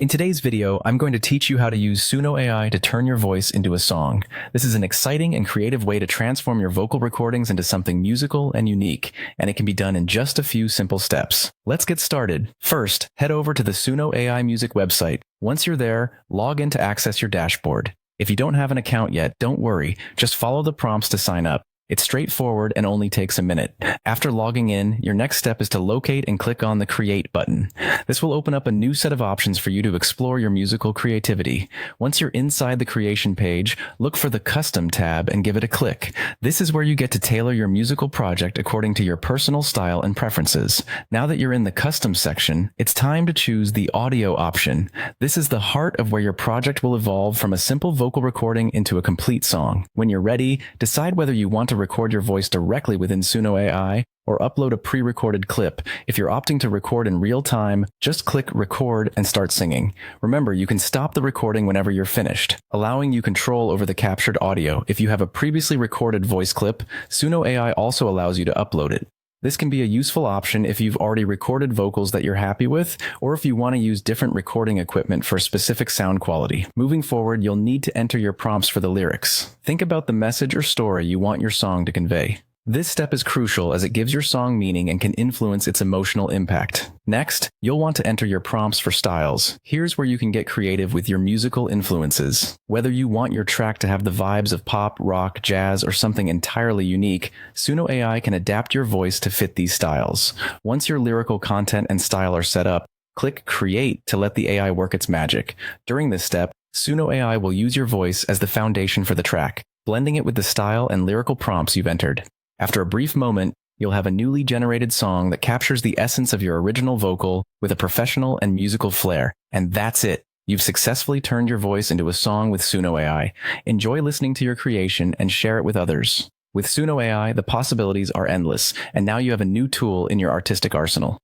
In today's video, I'm going to teach you how to use Suno AI to turn your voice into a song. This is an exciting and creative way to transform your vocal recordings into something musical and unique, and it can be done in just a few simple steps. Let's get started. First, head over to the Suno AI Music website. Once you're there, log in to access your dashboard. If you don't have an account yet, don't worry. Just follow the prompts to sign up. It's straightforward and only takes a minute. After logging in, your next step is to locate and click on the Create button. This will open up a new set of options for you to explore your musical creativity. Once you're inside the creation page, look for the Custom tab and give it a click. This is where you get to tailor your musical project according to your personal style and preferences. Now that you're in the Custom section, it's time to choose the Audio option. This is the heart of where your project will evolve from a simple vocal recording into a complete song. When you're ready, decide whether you want to record your voice directly within Suno AI or upload a pre-recorded clip. If you're opting to record in real time, just click record and start singing. Remember, you can stop the recording whenever you're finished, allowing you control over the captured audio. If you have a previously recorded voice clip, Suno AI also allows you to upload it. This can be a useful option if you've already recorded vocals that you're happy with, or if you want to use different recording equipment for specific sound quality. Moving forward, you'll need to enter your prompts for the lyrics. Think about the message or story you want your song to convey. This step is crucial as it gives your song meaning and can influence its emotional impact. Next, you'll want to enter your prompts for styles. Here's where you can get creative with your musical influences. Whether you want your track to have the vibes of pop, rock, jazz, or something entirely unique, Suno AI can adapt your voice to fit these styles. Once your lyrical content and style are set up, click Create to let the AI work its magic. During this step, Suno AI will use your voice as the foundation for the track, blending it with the style and lyrical prompts you've entered. After a brief moment, you'll have a newly generated song that captures the essence of your original vocal with a professional and musical flair. And that's it. You've successfully turned your voice into a song with Suno AI. Enjoy listening to your creation and share it with others. With Suno AI, the possibilities are endless, and now you have a new tool in your artistic arsenal.